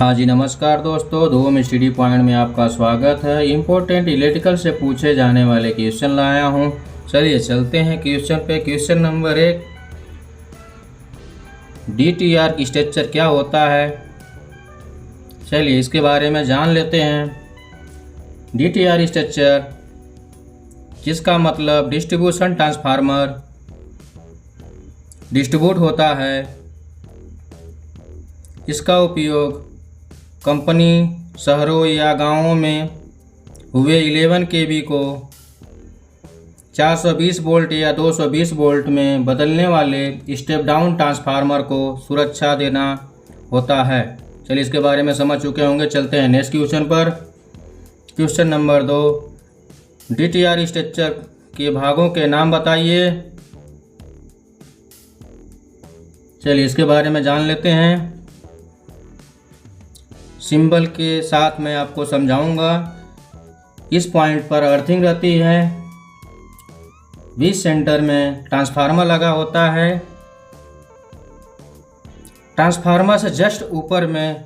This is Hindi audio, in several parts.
हाँ जी, नमस्कार दोस्तों। धूम स्टडी पॉइंट में आपका स्वागत है। इम्पोर्टेंट इलेक्ट्रिकल से पूछे जाने वाले क्वेश्चन लाया हूँ। चलिए चलते हैं क्वेश्चन पे। क्वेश्चन नंबर 1, DTR की स्ट्रक्चर क्या होता है? चलिए इसके बारे में जान लेते हैं। DTR स्ट्रक्चर, जिसका मतलब डिस्ट्रीब्यूशन ट्रांसफार्मर डिस्ट्रीब्यूट होता है। इसका उपयोग कंपनी, शहरों या गांवों में हुए 11 kV को 420 वोल्ट या 220 वोल्ट में बदलने वाले स्टेप डाउन ट्रांसफार्मर को सुरक्षा देना होता है। चलिए इसके बारे में समझ चुके होंगे। चलते हैं नेक्स्ट क्वेश्चन पर। क्वेश्चन नंबर 2, DTR स्ट्रक्चर के भागों के नाम बताइए। चलिए इसके बारे में जान लेते हैं। सिंबल के साथ मैं आपको समझाऊंगा। इस पॉइंट पर अर्थिंग रहती है। बीच सेंटर में ट्रांसफार्मर लगा होता है। ट्रांसफार्मर से जस्ट ऊपर में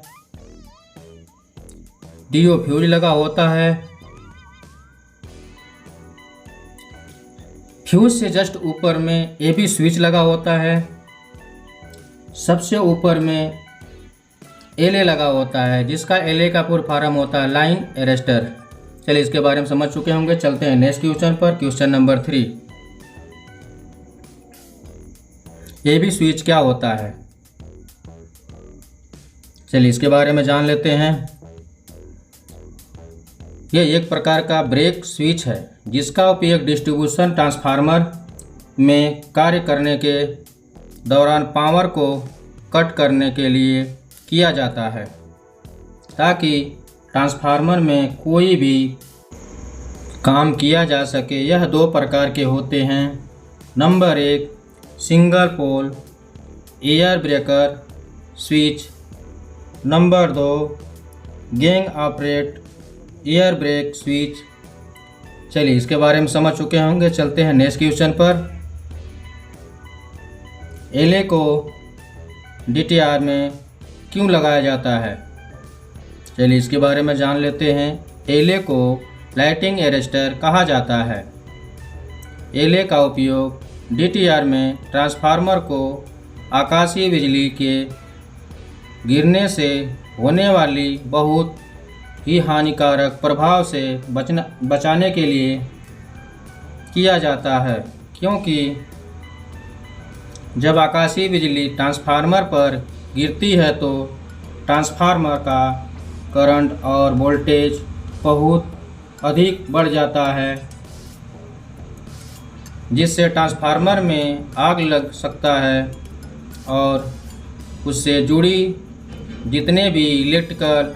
DO फ्यूज लगा होता है। फ्यूज से जस्ट ऊपर में AB स्विच लगा होता है। सबसे ऊपर में LA लगा होता है, जिसका LA का पूर्ण फॉर्म होता है लाइन अरेस्टर। चलिए इसके बारे में समझ चुके होंगे। चलते हैं नेक्स्ट क्वेश्चन पर। क्वेश्चन नंबर 3, AB स्विच क्या होता है? चलिए इसके बारे में जान लेते हैं। यह एक प्रकार का ब्रेक स्विच है, जिसका उपयोग डिस्ट्रीब्यूशन ट्रांसफार्मर में कार्य करने के दौरान पावर को कट करने के लिए किया जाता है, ताकि ट्रांसफार्मर में कोई भी काम किया जा सके। यह 2 प्रकार के होते हैं। Number 1, single pole air breaker switch. Number 2, gang operate air break switch. चलिए इसके बारे में समझ चुके होंगे। चलते हैं नेक्स्ट क्वेश्चन पर। LA को DTR में क्यों लगाया जाता है? चलिए इसके बारे में जान लेते हैं। LA को लाइटिंग अरेस्टर कहा जाता है। LA का उपयोग DTR में ट्रांसफार्मर को आकाशीय बिजली के गिरने से होने वाली बहुत ही हानिकारक प्रभाव से बचाने के लिए किया जाता है, क्योंकि जब आकाशीय बिजली ट्रांसफार्मर पर गिरती है तो ट्रांसफार्मर का करंट और वोल्टेज बहुत अधिक बढ़ जाता है, जिससे ट्रांसफार्मर में आग लग सकता है और उससे जुड़ी जितने भी इलेक्ट्रिकल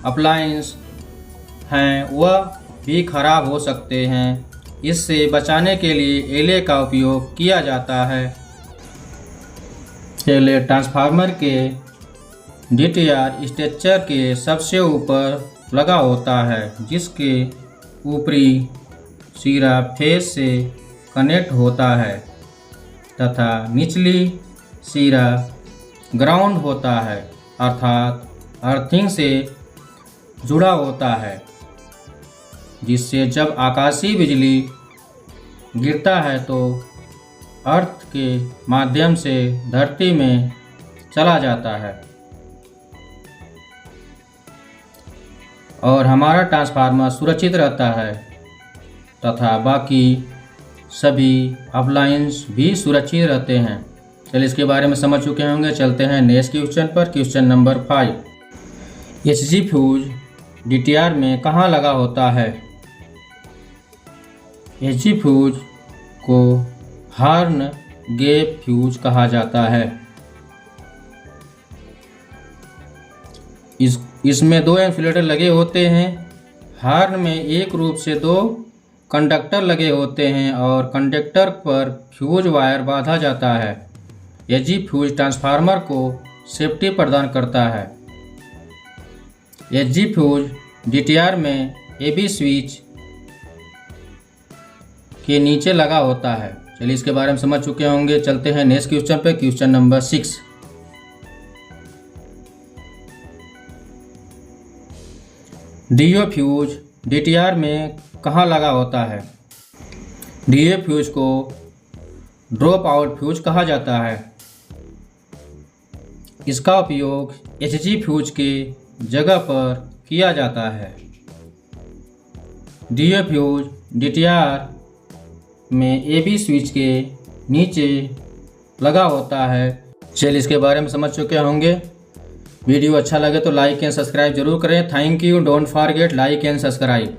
अप्लायंस हैं वह भी खराब हो सकते हैं। इससे बचाने के लिए LA का उपयोग किया जाता है। LA ट्रांसफार्मर के DTR स्ट्रक्चर के सबसे ऊपर लगा होता है, जिसके ऊपरी सिरा फेस से कनेक्ट होता है तथा निचली सिरा ग्राउंड होता है, अर्थात अर्थिंग से जुड़ा होता है, जिससे जब आकाशीय बिजली गिरता है तो अर्थ के माध्यम से धरती में चला जाता है और हमारा ट्रांसफार्मर सुरक्षित रहता है तथा बाकी सभी अप्लायंस भी सुरक्षित रहते हैं। चलिए इसके बारे में समझ चुके होंगे। चलते हैं नेक्स्ट क्वेश्चन पर। Question number 5, HG fuse DTR में कहाँ लगा होता है? HG फ्यूज को हॉर्न गैप फ्यूज कहा जाता है। इसमें 2 इन्सुलेटर लगे होते हैं। हॉर्न में एक रूप से 2 कंडक्टर लगे होते हैं और कंडक्टर पर फ्यूज वायर बांधा जाता है। HG फ्यूज ट्रांसफार्मर को सेफ्टी प्रदान करता है। HG फ्यूज DTR में AB स्विच के नीचे लगा होता है। चलिए इसके बारे में समझ चुके होंगे। चलते हैं नेक्स्ट क्वेश्चन पे। Question number 6, DO fuse DTR में कहाँ लगा होता है? डीओ फ्यूज को ड्रॉप आउट फ्यूज कहा जाता है। इसका उपयोग एचजी फ्यूज के जगह पर किया जाता है। डीओ फ्यूज डीटीआर में एबी स्विच के नीचे लगा होता है। चलिए इसके बारे में समझ चुके होंगे। वीडियो अच्छा लगे तो लाइक एंड सब्सक्राइब जरूर करें। Thank you. Don't forget like and subscribe.